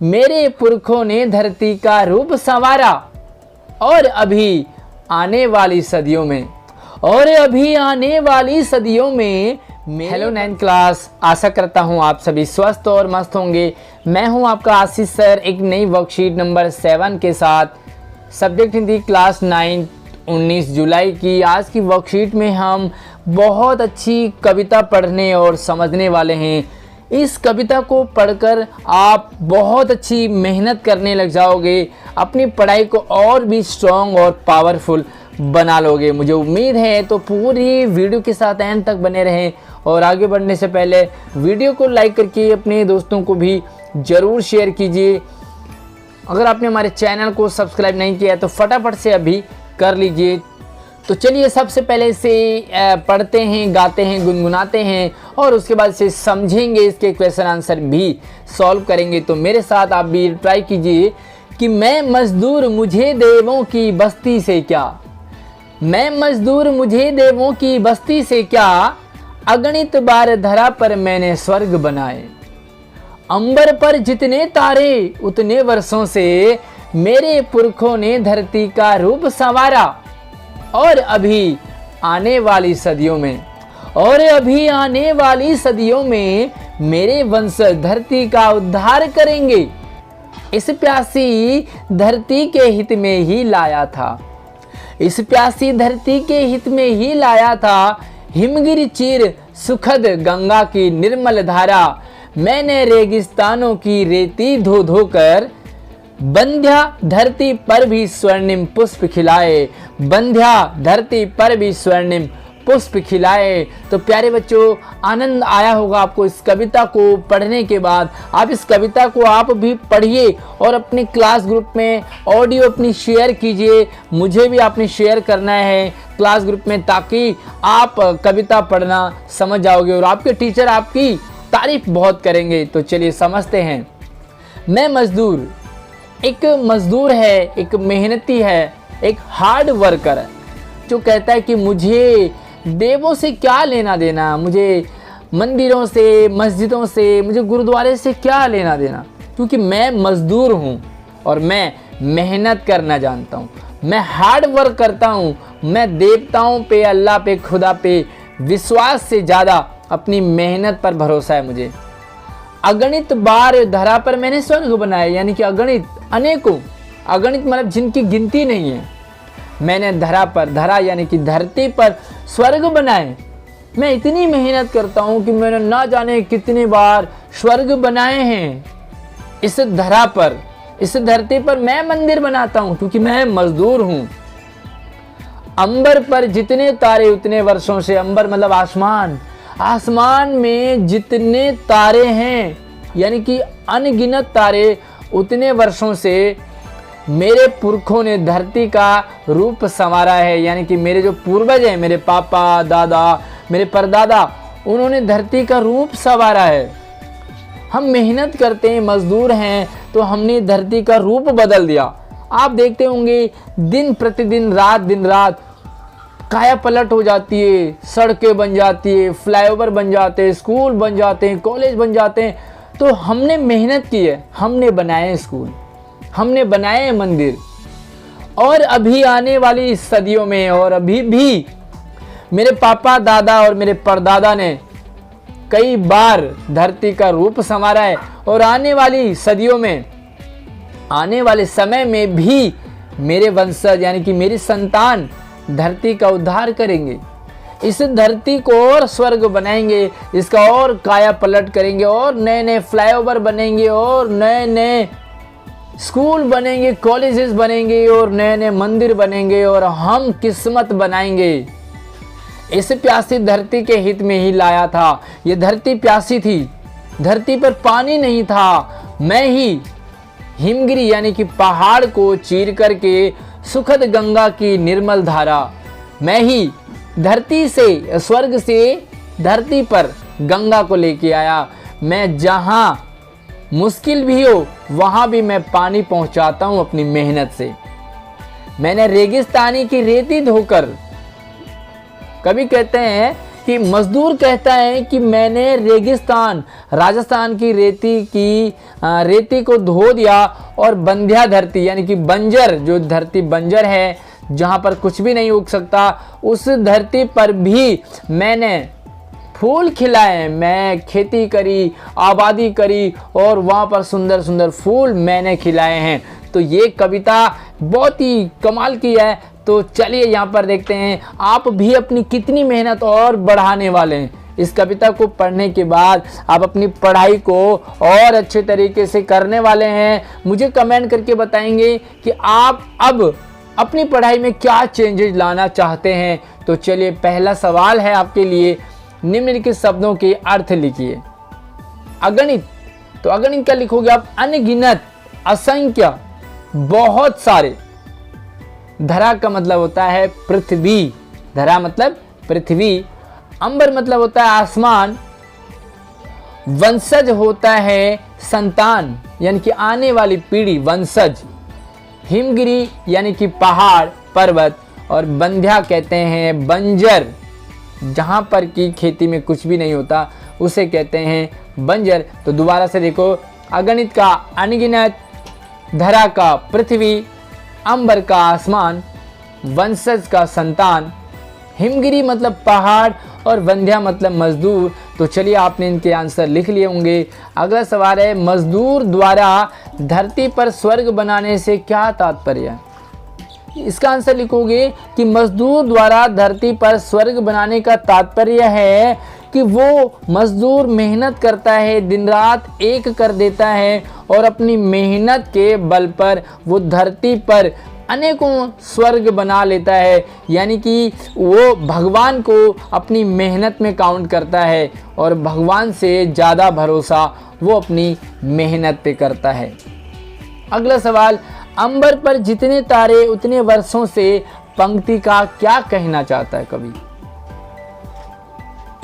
मेरे पुरखों ने धरती का रूप संवारा और अभी आने वाली सदियों में हेलो 9th क्लास, आशा करता हूँ आप सभी स्वस्थ और मस्त होंगे। मैं हूँ आपका आशीष सर, एक नई वर्कशीट नंबर 7 के साथ। सब्जेक्ट हिंदी क्लास 9 19 जुलाई की। आज की वर्कशीट में हम बहुत अच्छी कविता पढ़ने और समझने वाले हैं। इस कविता को पढ़कर आप बहुत अच्छी मेहनत करने लग जाओगे, अपनी पढ़ाई को और भी स्ट्रॉन्ग और पावरफुल बना लोगे, मुझे उम्मीद है। तो पूरी वीडियो के साथ एंड तक बने रहें और आगे बढ़ने से पहले वीडियो को लाइक करके अपने दोस्तों को भी ज़रूर शेयर कीजिए। अगर आपने हमारे चैनल को सब्सक्राइब नहीं किया तो फटाफट से अभी कर लीजिए। तो चलिए सबसे पहले से पढ़ते हैं, गाते हैं, गुनगुनाते हैं और उसके बाद से समझेंगे, इसके क्वेश्चन आंसर भी सॉल्व करेंगे। तो मेरे साथ आप भी ट्राई कीजिए कि मैं मजदूर मुझे देवों की बस्ती से क्या, मैं मजदूर मुझे देवों की बस्ती से क्या, अगणित बार धरा पर मैंने स्वर्ग बनाए। अंबर पर जितने तारे उतने वर्षों से मेरे पुरखों ने धरती का रूप संवारा और अभी आने वाली सदियों में मेरे वंशज धरती का उद्धार करेंगे। इस प्यासी धरती के हित में ही लाया था, इस प्यासी धरती के हित में ही लाया था, हिमगिरी चीर सुखद गंगा की निर्मल धारा। मैंने रेगिस्तानों की रेती धो धो कर बंध्या धरती पर भी स्वर्णिम पुष्प खिलाए, बंध्या धरती पर भी स्वर्णिम पुष्प खिलाए। तो प्यारे बच्चों, आनंद आया होगा आपको इस कविता को पढ़ने के बाद। आप इस कविता को आप भी पढ़िए और अपने क्लास ग्रुप में ऑडियो अपनी शेयर कीजिए। मुझे भी आपने शेयर करना है क्लास ग्रुप में, ताकि आप कविता पढ़ना समझ जाओगे और आपके टीचर आपकी तारीफ बहुत करेंगे। तो चलिए समझते हैं। मैं मजदूर, एक मजदूर है, एक मेहनती है, एक हार्ड वर्कर है, जो कहता है कि मुझे देवों से क्या लेना देना, मुझे मंदिरों से, मस्जिदों से, मुझे गुरुद्वारे से क्या लेना देना, क्योंकि मैं मजदूर हूँ और मैं मेहनत करना जानता हूँ, मैं हार्ड वर्क करता हूँ। मैं देवताओं पे, अल्लाह पे, खुदा पे विश्वास से ज़्यादा अपनी मेहनत पर भरोसा है मुझे। अगणित बार धरा पर मैंने स्वर्ग बनाया, यानी कि अगणित, अनेकों, अगणित मतलब जिनकी गिनती नहीं है, मैंने धरा पर, धरा यानी कि धरती पर स्वर्ग बनाए। मैं इतनी मेहनत करता हूँ कि मैंने ना जाने कितने बार स्वर्ग बनाए हैं। इस धरा पर, इस धरती पर मैं मंदिर बनाता हूँ क्योंकि मैं मजदूर हूँ। अंबर पर जितने तारे उतने वर्षों से, अंबर मतलब आसमान, आसमान में जितने तारे हैं यानी कि अनगिनत तारे, उतने वर्षों से मेरे पुरखों ने धरती का रूप संवारा है। यानी कि मेरे जो पूर्वज हैं, मेरे पापा, दादा, मेरे परदादा, उन्होंने धरती का रूप संवारा है। हम मेहनत करते हैं, मजदूर हैं, तो हमने धरती का रूप बदल दिया। आप देखते होंगे दिन प्रतिदिन, रात दिन रात काया पलट हो जाती है, सड़कें बन जाती है, फ्लाईओवर बन जाते हैं, स्कूल बन जाते हैं, कॉलेज बन जाते हैं। तो हमने मेहनत की है, हमने बनाए स्कूल, हमने बनाए मंदिर। और अभी आने वाली सदियों में, और अभी भी मेरे पापा, दादा और मेरे परदादा ने कई बार धरती का रूप संवारा है। और आने वाली सदियों में, आने वाले समय में भी मेरे वंशज यानी कि मेरी संतान धरती का उद्धार करेंगे। इस धरती को और स्वर्ग बनाएंगे, इसका और काया पलट करेंगे, और नए नए फ्लाईओवर बनेंगे, और नए नए स्कूल बनेंगे, कॉलेजेस बनेंगे, और नए नए मंदिर बनेंगे, और हम किस्मत बनाएंगे। इस प्यासी धरती के हित में ही लाया था। ये धरती प्यासी थी, धरती पर पानी नहीं था। मैं ही हिमगिरी यानी कि पहाड़ को चीर करके सुखद गंगा की निर्मल धारा, मैं ही धरती से, स्वर्ग से धरती पर गंगा को लेके आया। मैं जहाँ मुश्किल भी हो वहाँ भी मैं पानी पहुँचाता हूँ अपनी मेहनत से। मैंने रेगिस्तानी की रेती धोकर, कभी कहते हैं कि मजदूर कहता है कि मैंने रेगिस्तान राजस्थान की रेती को धो दिया और बंध्या धरती यानी कि बंजर, जो धरती बंजर है जहाँ पर कुछ भी नहीं उग सकता, उस धरती पर भी मैंने फूल खिलाए, मैं खेती करी, आबादी करी और वहाँ पर सुंदर सुंदर फूल मैंने खिलाए हैं। तो ये कविता बहुत ही कमाल की है। तो चलिए यहाँ पर देखते हैं आप भी अपनी कितनी मेहनत और बढ़ाने वाले हैं। इस कविता को पढ़ने के बाद आप अपनी पढ़ाई को और अच्छे तरीके से करने वाले हैं। मुझे कमेंट करके बताएंगे कि आप अब अपनी पढ़ाई में क्या चेंजेस लाना चाहते हैं। तो चलिए पहला सवाल है आपके लिए, निम्नलिखित शब्दों के अर्थ लिखिए। अगणित, तो अगणित क्या लिखोगे आप? अनगिनत, असंख्य, बहुत सारे। धरा का मतलब होता है पृथ्वी, धरा मतलब पृथ्वी। अंबर मतलब होता है आसमान। वंशज होता है संतान यानी कि आने वाली पीढ़ी, वंशज। हिमगिरी यानी कि पहाड़, पर्वत। और बंध्या कहते हैं बंजर, जहां पर की खेती में कुछ भी नहीं होता उसे कहते हैं बंजर। तो दोबारा से देखो, अगणित का अनगिनत, धरा का पृथ्वी, अंबर का आसमान, वंशज का संतान, हिमगिरी मतलब पहाड़ और बंध्या मतलब मजदूर। तो चलिए आपने इनके आंसर लिख लिए होंगे। अगला सवाल है, मजदूर द्वारा धरती पर स्वर्ग बनाने से क्या तात्पर्य है? इसका आंसर लिखोगे कि मजदूर द्वारा धरती पर स्वर्ग बनाने का तात्पर्य है कि वो मजदूर मेहनत करता है, दिन रात एक कर देता है और अपनी मेहनत के बल पर वो धरती पर अनेकों स्वर्ग बना लेता है। यानी कि वो भगवान को अपनी मेहनत में काउंट करता है और भगवान से ज़्यादा भरोसा वो अपनी मेहनत पे करता है। अगला सवाल, अंबर पर जितने तारे उतने वर्षों से पंक्ति का क्या कहना चाहता है कवि?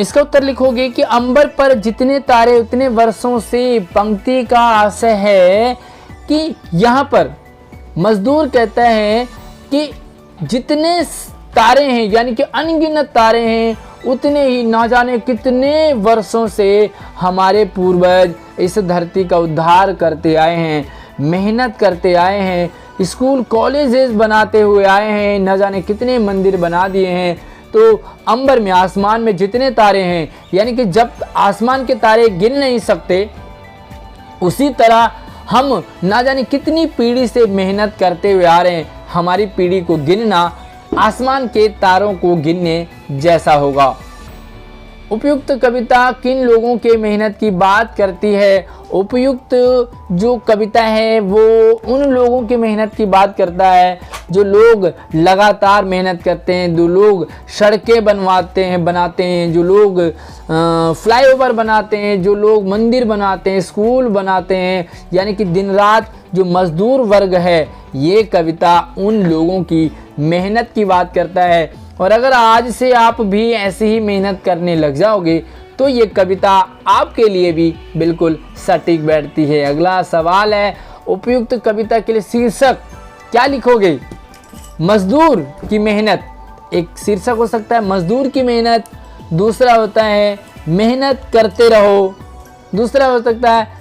इसका उत्तर लिखोगे कि अंबर पर जितने तारे उतने वर्षों से पंक्ति का आशय है कि यहाँ पर मजदूर कहता है कि जितने तारे हैं यानी कि अनगिनत तारे हैं, उतने ही ना जाने कितने वर्षों से हमारे पूर्वज इस धरती का उद्धार करते आए हैं, मेहनत करते आए हैं, स्कूल कॉलेजेस बनाते हुए आए हैं, न जाने कितने मंदिर बना दिए हैं। तो अंबर में, आसमान में जितने तारे हैं, यानी कि जब आसमान के तारे गिन नहीं सकते, उसी तरह हम ना जाने कितनी पीढ़ी से मेहनत करते हुए आ रहे हैं। हमारी पीढ़ी को गिनना आसमान के तारों को गिनने जैसा होगा। उपयुक्त कविता किन लोगों के मेहनत की बात करती है? उपयुक्त जो कविता है वो उन लोगों की मेहनत की बात करता है जो लोग लगातार मेहनत करते हैं, जो लोग सड़कें बनाते हैं, जो लोग फ्लाईओवर बनाते हैं, जो लोग मंदिर बनाते हैं, स्कूल बनाते हैं। यानी कि दिन रात जो मजदूर वर्ग है, ये कविता उन लोगों की मेहनत की बात करता है। और अगर आज से आप भी ऐसे ही मेहनत करने लग जाओगे तो ये कविता आपके लिए भी बिल्कुल सटीक बैठती है। अगला सवाल है, उपयुक्त कविता के लिए शीर्षक क्या लिखोगे? मजदूर की मेहनत, एक शीर्षक हो सकता है मजदूर की मेहनत, दूसरा होता है मेहनत करते रहो, दूसरा हो सकता है।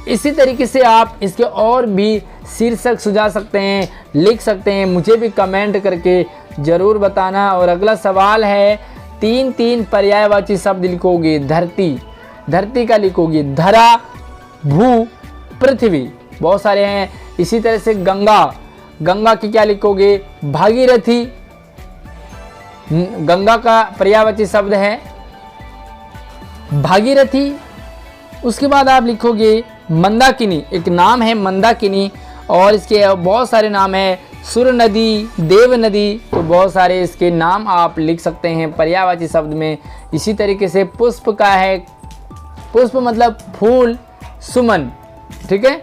इसी तरीके से आप इसके और भी शीर्षक सुझा सकते हैं, लिख सकते हैं, मुझे भी कमेंट करके ज़रूर बताना। और अगला सवाल है, 3 पर्यायवाची शब्द लिखोगे। धरती का लिखोगे धरा, भू, पृथ्वी, बहुत सारे हैं। इसी तरह से गंगा की क्या लिखोगे? भागीरथी, गंगा का पर्यायवाची शब्द है भागीरथी। उसके बाद आप लिखोगे मंदाकिनी, एक नाम है मंदाकिनी और इसके बहुत सारे नाम हैं, सुर नदी, देव नदी। तो बहुत सारे इसके नाम आप लिख सकते हैं पर्यायवाची शब्द में। इसी तरीके से पुष्प का है, पुष्प मतलब फूल, सुमन, ठीक है।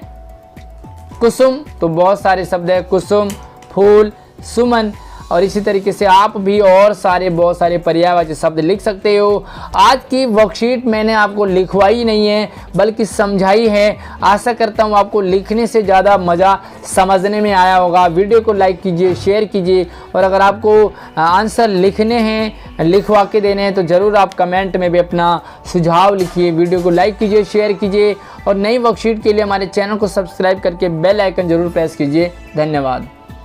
कुसुम, तो बहुत सारे शब्द है, कुसुम, फूल, सुमन। और इसी तरीके से आप भी और बहुत सारे पर्यायवाची शब्द लिख सकते हो। आज की वर्कशीट मैंने आपको लिखवाई नहीं है बल्कि समझाई है। आशा करता हूँ आपको लिखने से ज़्यादा मज़ा समझने में आया होगा। वीडियो को लाइक कीजिए, शेयर कीजिए, और अगर आपको आंसर लिखने हैं, लिखवा के देने हैं तो ज़रूर आप कमेंट में भी अपना सुझाव लिखिए। वीडियो को लाइक कीजिए, शेयर कीजिए, और नई वर्कशीट के लिए हमारे चैनल को सब्सक्राइब करके बेल आइकन ज़रूर प्रेस कीजिए। धन्यवाद।